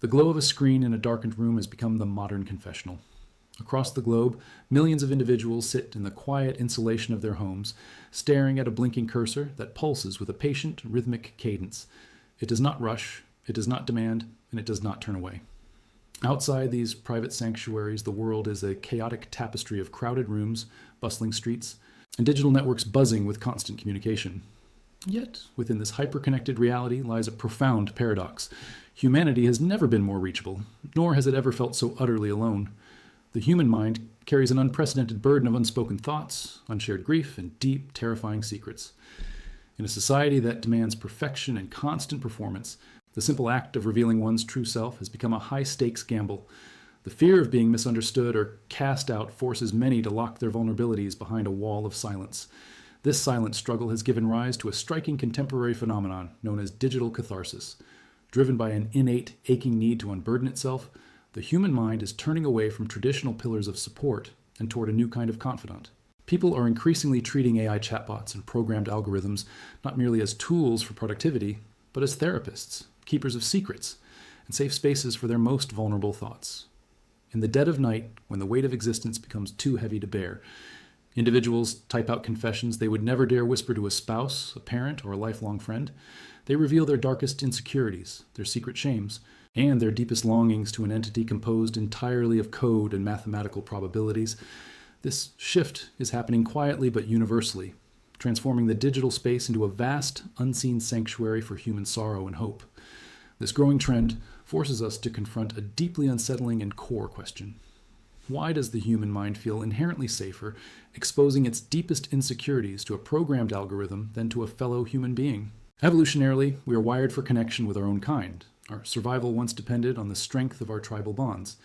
The glow of a screen in a darkened room has become the modern confessional. Across the globe, millions of individuals sit in the quiet insulation of their homes, staring at a blinking cursor that pulses with a patient, rhythmic cadence. It does not rush, it does not demand, and it does not turn away. Outside these private sanctuaries, the world is a chaotic tapestry of crowded rooms, bustling streets, and digital networks buzzing with constant communication. Yet, within this hyper-connected reality lies a profound paradox. Humanity has never been more reachable, nor has it ever felt so utterly alone. The human mind carries an unprecedented burden of unspoken thoughts, unshared grief, and deep, terrifying secrets. In a society that demands perfection and constant performance, the simple act of revealing one's true self has become a high-stakes gamble. The fear of being misunderstood or cast out forces many to lock their vulnerabilities behind a wall of silence. This silent struggle has given rise to a striking contemporary phenomenon known as digital catharsis. Driven by an innate, aching need to unburden itself, the human mind is turning away from traditional pillars of support and toward a new kind of confidant. People are increasingly treating AI chatbots and programmed algorithms not merely as tools for productivity, but as therapists, keepers of secrets, and safe spaces for their most vulnerable thoughts. In the dead of night, when the weight of existence becomes too heavy to bear, individuals type out confessions they would never dare whisper to a spouse, a parent, or a lifelong friend. They reveal their darkest insecurities, their secret shames, and their deepest longings to an entity composed entirely of code and mathematical probabilities. This shift is happening quietly but universally, transforming the digital space into a vast, unseen sanctuary for human sorrow and hope. This growing trend forces us to confront a deeply unsettling and core question. Why does the human mind feel inherently safer exposing its deepest insecurities to a programmed algorithm than to a fellow human being? Evolutionarily, we are wired for connection with our own kind. Our survival once depended on the strength of our tribal bonds.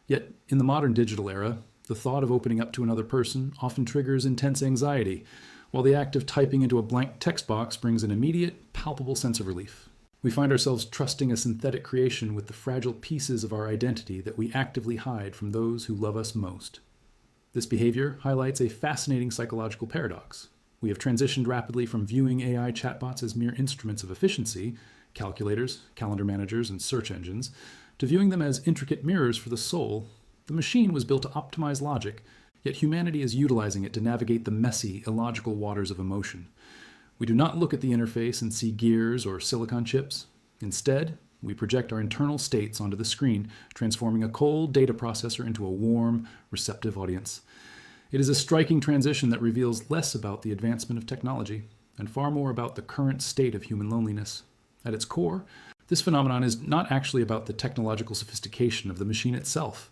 Yet, in the modern digital era, the thought of opening up to another person often triggers intense anxiety, while the act of typing into a blank text box brings an immediate, palpable sense of relief. We find ourselves trusting a synthetic creation with the fragile pieces of our identity that we actively hide from those who love us most. This behavior highlights a fascinating psychological paradox. We have transitioned rapidly from viewing AI chatbots as mere instruments of efficiency, calculators, calendar managers, and search engines, to viewing them as intricate mirrors for the soul. The machine was built to optimize logic, yet humanity is utilizing it to navigate the messy, illogical waters of emotion. We do not look at the interface and see gears or silicon chips. Instead, we project our internal states onto the screen, transforming a cold data processor into a warm, receptive audience. It is a striking transition that reveals less about the advancement of technology and far more about the current state of human loneliness. At its core, this phenomenon is not actually about the technological sophistication of the machine itself.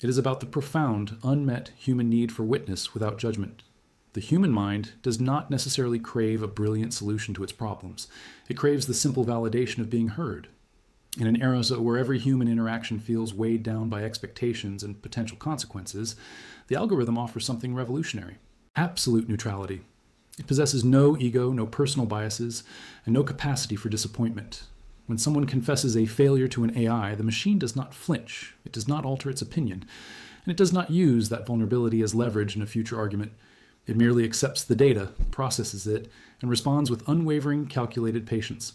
It is about the profound, unmet human need for witness without judgment. The human mind does not necessarily crave a brilliant solution to its problems. It craves the simple validation of being heard. In an era where every human interaction feels weighed down by expectations and potential consequences, the algorithm offers something revolutionary: absolute neutrality. It possesses no ego, no personal biases, and no capacity for disappointment. When someone confesses a failure to an AI, the machine does not flinch, it does not alter its opinion, and it does not use that vulnerability as leverage in a future argument. It merely accepts the data, processes it, and responds with unwavering, calculated patience.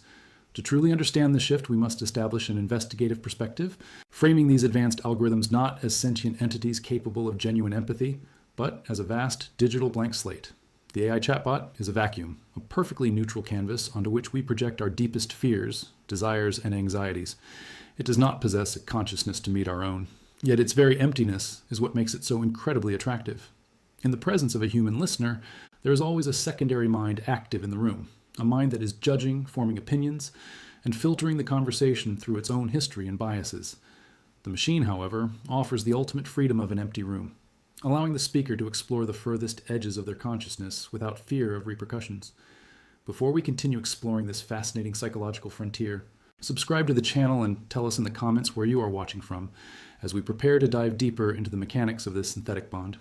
To truly understand the shift, we must establish an investigative perspective, framing these advanced algorithms not as sentient entities capable of genuine empathy, but as a vast digital blank slate. The AI chatbot is a vacuum, a perfectly neutral canvas onto which we project our deepest fears, desires, and anxieties. It does not possess a consciousness to meet our own. Yet its very emptiness is what makes it so incredibly attractive. In the presence of a human listener, there is always a secondary mind active in the room, a mind that is judging, forming opinions, and filtering the conversation through its own history and biases. The machine, however, offers the ultimate freedom of an empty room, allowing the speaker to explore the furthest edges of their consciousness without fear of repercussions. Before we continue exploring this fascinating psychological frontier, subscribe to the channel and tell us in the comments where you are watching from, as we prepare to dive deeper into the mechanics of this synthetic bond.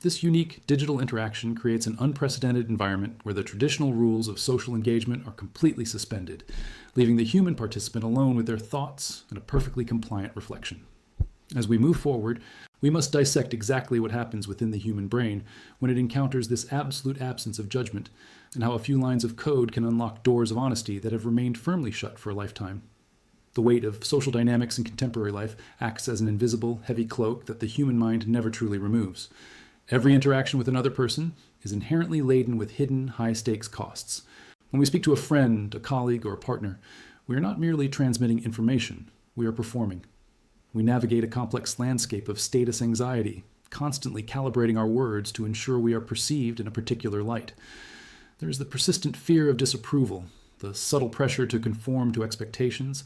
This unique digital interaction creates an unprecedented environment where the traditional rules of social engagement are completely suspended, leaving the human participant alone with their thoughts and a perfectly compliant reflection. As we move forward, we must dissect exactly what happens within the human brain when it encounters this absolute absence of judgment, and how a few lines of code can unlock doors of honesty that have remained firmly shut for a lifetime. The weight of social dynamics in contemporary life acts as an invisible, heavy cloak that the human mind never truly removes. Every interaction with another person is inherently laden with hidden, high-stakes costs. When we speak to a friend, a colleague, or a partner, we are not merely transmitting information, we are performing. We navigate a complex landscape of status anxiety, constantly calibrating our words to ensure we are perceived in a particular light. There is the persistent fear of disapproval, the subtle pressure to conform to expectations,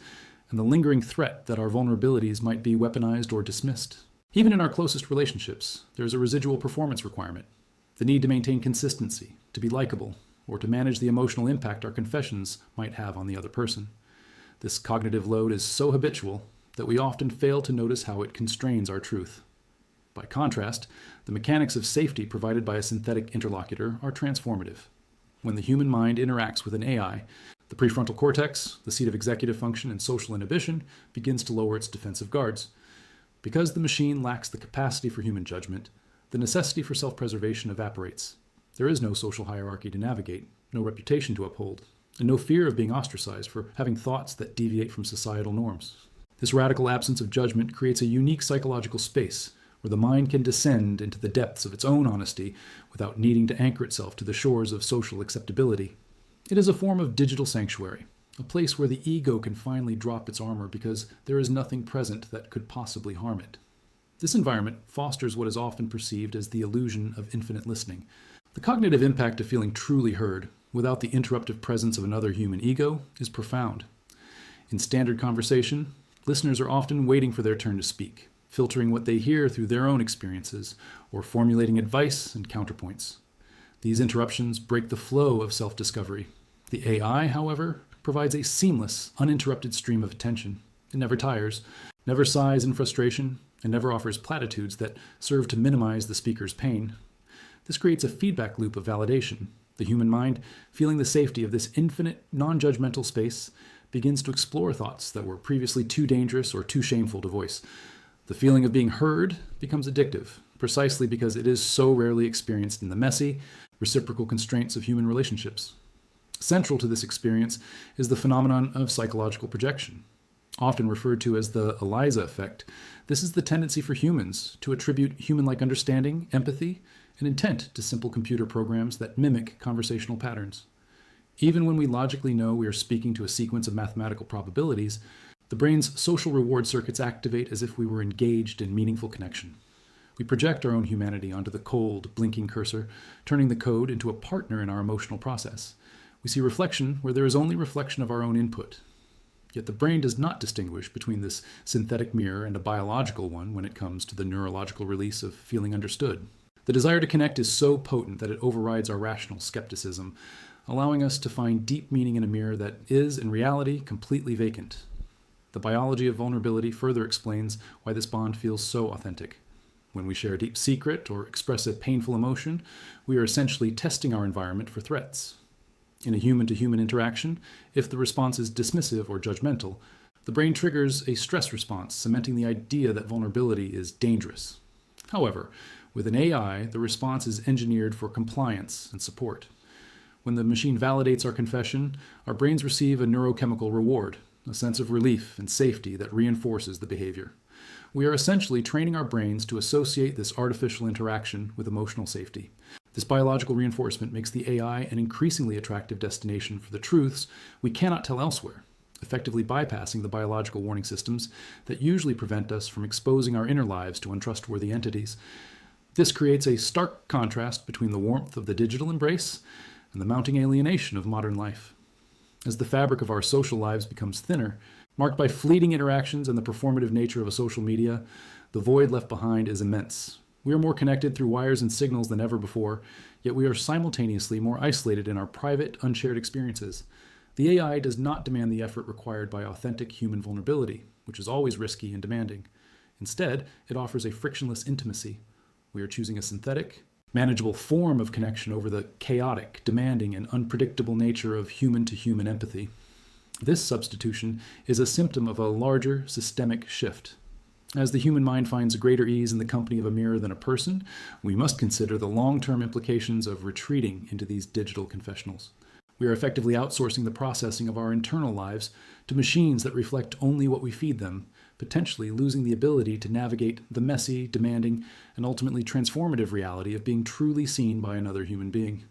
and the lingering threat that our vulnerabilities might be weaponized or dismissed. Even in our closest relationships, there is a residual performance requirement, the need to maintain consistency, to be likable, or to manage the emotional impact our confessions might have on the other person. This cognitive load is so habitual that we often fail to notice how it constrains our truth. By contrast, the mechanics of safety provided by a synthetic interlocutor are transformative. When the human mind interacts with an AI, the prefrontal cortex, the seat of executive function and social inhibition, begins to lower its defensive guards. Because the machine lacks the capacity for human judgment, the necessity for self-preservation evaporates. There is no social hierarchy to navigate, no reputation to uphold, and no fear of being ostracized for having thoughts that deviate from societal norms. This radical absence of judgment creates a unique psychological space where the mind can descend into the depths of its own honesty without needing to anchor itself to the shores of social acceptability. It is a form of digital sanctuary, a place where the ego can finally drop its armor because there is nothing present that could possibly harm it. This environment fosters what is often perceived as the illusion of infinite listening. The cognitive impact of feeling truly heard, without the interruptive presence of another human ego, is profound. In standard conversation, listeners are often waiting for their turn to speak, filtering what they hear through their own experiences, or formulating advice and counterpoints. These interruptions break the flow of self-discovery. The AI, however, provides a seamless, uninterrupted stream of attention. It never tires, never sighs in frustration, and never offers platitudes that serve to minimize the speaker's pain. This creates a feedback loop of validation. The human mind, feeling the safety of this infinite, non-judgmental space, begins to explore thoughts that were previously too dangerous or too shameful to voice. The feeling of being heard becomes addictive, precisely because it is so rarely experienced in the messy, reciprocal constraints of human relationships. Central to this experience is the phenomenon of psychological projection. Often referred to as the ELIZA effect, this is the tendency for humans to attribute human-like understanding, empathy, and intent to simple computer programs that mimic conversational patterns. Even when we logically know we are speaking to a sequence of mathematical probabilities, the brain's social reward circuits activate as if we were engaged in meaningful connection. We project our own humanity onto the cold, blinking cursor, turning the code into a partner in our emotional process. We see reflection where there is only reflection of our own input. Yet the brain does not distinguish between this synthetic mirror and a biological one when it comes to the neurological release of feeling understood. The desire to connect is so potent that it overrides our rational skepticism, allowing us to find deep meaning in a mirror that is, in reality, completely vacant. The biology of vulnerability further explains why this bond feels so authentic. When we share a deep secret or express a painful emotion, we are essentially testing our environment for threats. In a human-to-human interaction, if the response is dismissive or judgmental, the brain triggers a stress response, cementing the idea that vulnerability is dangerous. However, with an AI, the response is engineered for compliance and support. When the machine validates our confession, our brains receive a neurochemical reward, a sense of relief and safety that reinforces the behavior. We are essentially training our brains to associate this artificial interaction with emotional safety. This biological reinforcement makes the AI an increasingly attractive destination for the truths we cannot tell elsewhere, effectively bypassing the biological warning systems that usually prevent us from exposing our inner lives to untrustworthy entities. This creates a stark contrast between the warmth of the digital embrace and the mounting alienation of modern life. As the fabric of our social lives becomes thinner, marked by fleeting interactions and the performative nature of a social media, the void left behind is immense. We are more connected through wires and signals than ever before, yet we are simultaneously more isolated in our private, unshared experiences. The AI does not demand the effort required by authentic human vulnerability, which is always risky and demanding. Instead, it offers a frictionless intimacy. We are choosing a synthetic, manageable form of connection over the chaotic, demanding, and unpredictable nature of human-to-human empathy. This substitution is a symptom of a larger, systemic shift. As the human mind finds greater ease in the company of a mirror than a person, we must consider the long-term implications of retreating into these digital confessionals. We are effectively outsourcing the processing of our internal lives to machines that reflect only what we feed them, potentially losing the ability to navigate the messy, demanding, and ultimately transformative reality of being truly seen by another human being.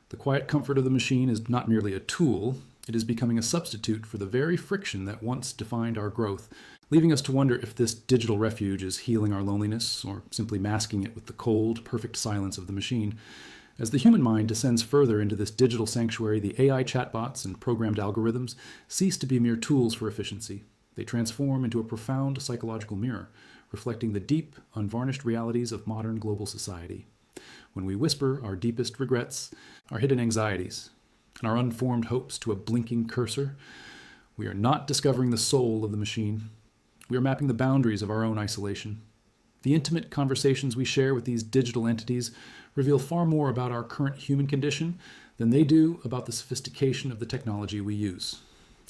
The quiet comfort of the machine is not merely a tool, it is becoming a substitute for the very friction that once defined our growth, leaving us to wonder if this digital refuge is healing our loneliness or simply masking it with the cold, perfect silence of the machine. As the human mind descends further into this digital sanctuary, the AI chatbots and programmed algorithms cease to be mere tools for efficiency. They transform into a profound psychological mirror, reflecting the deep, unvarnished realities of modern global society. When we whisper our deepest regrets, our hidden anxieties, and our unformed hopes to a blinking cursor, we are not discovering the soul of the machine. We are mapping the boundaries of our own isolation. The intimate conversations we share with these digital entities reveal far more about our current human condition than they do about the sophistication of the technology we use.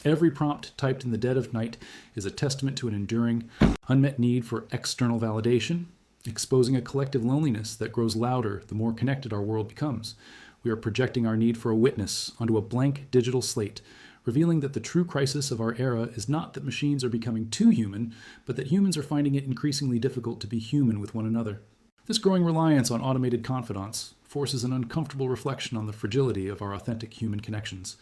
Every prompt typed in the dead of night is a testament to an enduring, unmet need for external validation, exposing a collective loneliness that grows louder the more connected our world becomes. We are projecting our need for a witness onto a blank digital slate, revealing that the true crisis of our era is not that machines are becoming too human, but that humans are finding it increasingly difficult to be human with one another. This growing reliance on automated confidants forces an uncomfortable reflection on the fragility of our authentic human connections.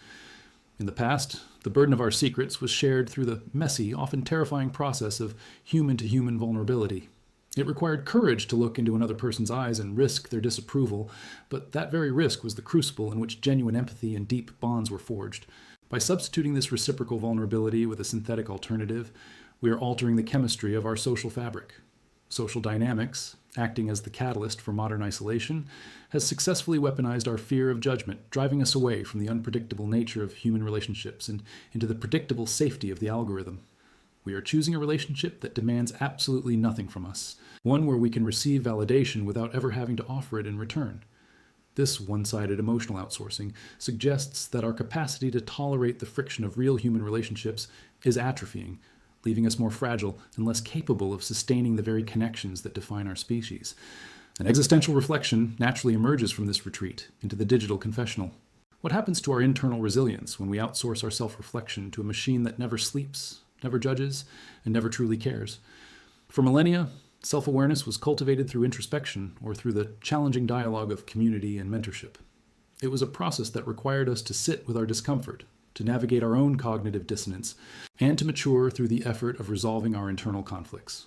In the past, the burden of our secrets was shared through the messy, often terrifying process of human-to-human vulnerability. It required courage to look into another person's eyes and risk their disapproval, but that very risk was the crucible in which genuine empathy and deep bonds were forged. By substituting this reciprocal vulnerability with a synthetic alternative, we are altering the chemistry of our social fabric. Social dynamics, acting as the catalyst for modern isolation, has successfully weaponized our fear of judgment, driving us away from the unpredictable nature of human relationships and into the predictable safety of the algorithm. We are choosing a relationship that demands absolutely nothing from us, one where we can receive validation without ever having to offer it in return. This one-sided emotional outsourcing suggests that our capacity to tolerate the friction of real human relationships is atrophying, leaving us more fragile and less capable of sustaining the very connections that define our species. An existential reflection naturally emerges from this retreat into the digital confessional. What happens to our internal resilience when we outsource our self-reflection to a machine that never sleeps, never judges, and never truly cares? For millennia, self-awareness was cultivated through introspection or through the challenging dialogue of community and mentorship. It was a process that required us to sit with our discomfort, to navigate our own cognitive dissonance, and to mature through the effort of resolving our internal conflicts.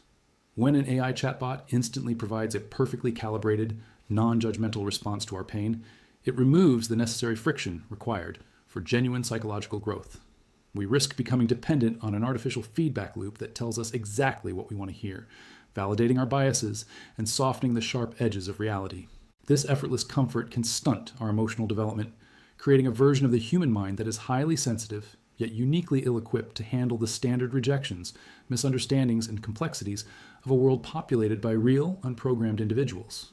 When an AI chatbot instantly provides a perfectly calibrated, non-judgmental response to our pain, it removes the necessary friction required for genuine psychological growth. We risk becoming dependent on an artificial feedback loop that tells us exactly what we want to hear, validating our biases and softening the sharp edges of reality. This effortless comfort can stunt our emotional development, creating a version of the human mind that is highly sensitive, yet uniquely ill-equipped to handle the standard rejections, misunderstandings, and complexities of a world populated by real, unprogrammed individuals.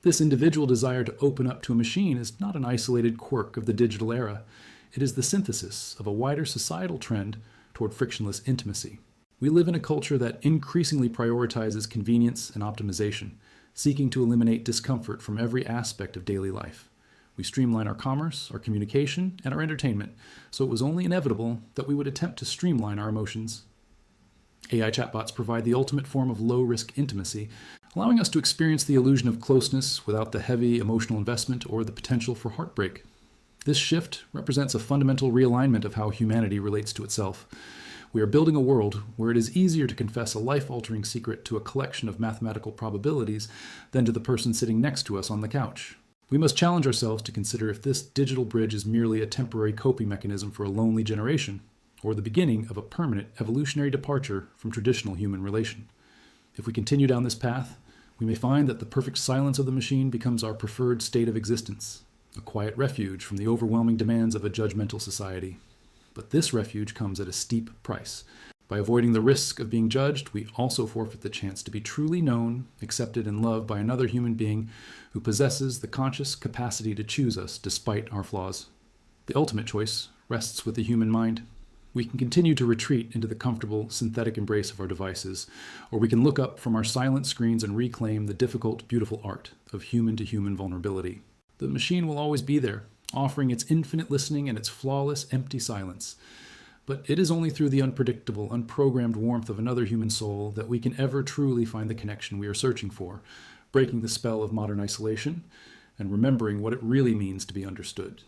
This individual desire to open up to a machine is not an isolated quirk of the digital era. It is the synthesis of a wider societal trend toward frictionless intimacy. We live in a culture that increasingly prioritizes convenience and optimization, seeking to eliminate discomfort from every aspect of daily life. We streamline our commerce, our communication, and our entertainment, so it was only inevitable that we would attempt to streamline our emotions. AI chatbots provide the ultimate form of low-risk intimacy, allowing us to experience the illusion of closeness without the heavy emotional investment or the potential for heartbreak. This shift represents a fundamental realignment of how humanity relates to itself. We are building a world where it is easier to confess a life-altering secret to a collection of mathematical probabilities than to the person sitting next to us on the couch. We must challenge ourselves to consider if this digital bridge is merely a temporary coping mechanism for a lonely generation, or the beginning of a permanent evolutionary departure from traditional human relation. If we continue down this path, we may find that the perfect silence of the machine becomes our preferred state of existence, a quiet refuge from the overwhelming demands of a judgmental society. But this refuge comes at a steep price. By avoiding the risk of being judged, we also forfeit the chance to be truly known, accepted, and loved by another human being who possesses the conscious capacity to choose us despite our flaws. The ultimate choice rests with the human mind. We can continue to retreat into the comfortable, synthetic embrace of our devices, or we can look up from our silent screens and reclaim the difficult, beautiful art of human-to-human vulnerability. The machine will always be there, offering its infinite listening and its flawless, empty silence. But it is only through the unpredictable, unprogrammed warmth of another human soul that we can ever truly find the connection we are searching for, breaking the spell of modern isolation and remembering what it really means to be understood.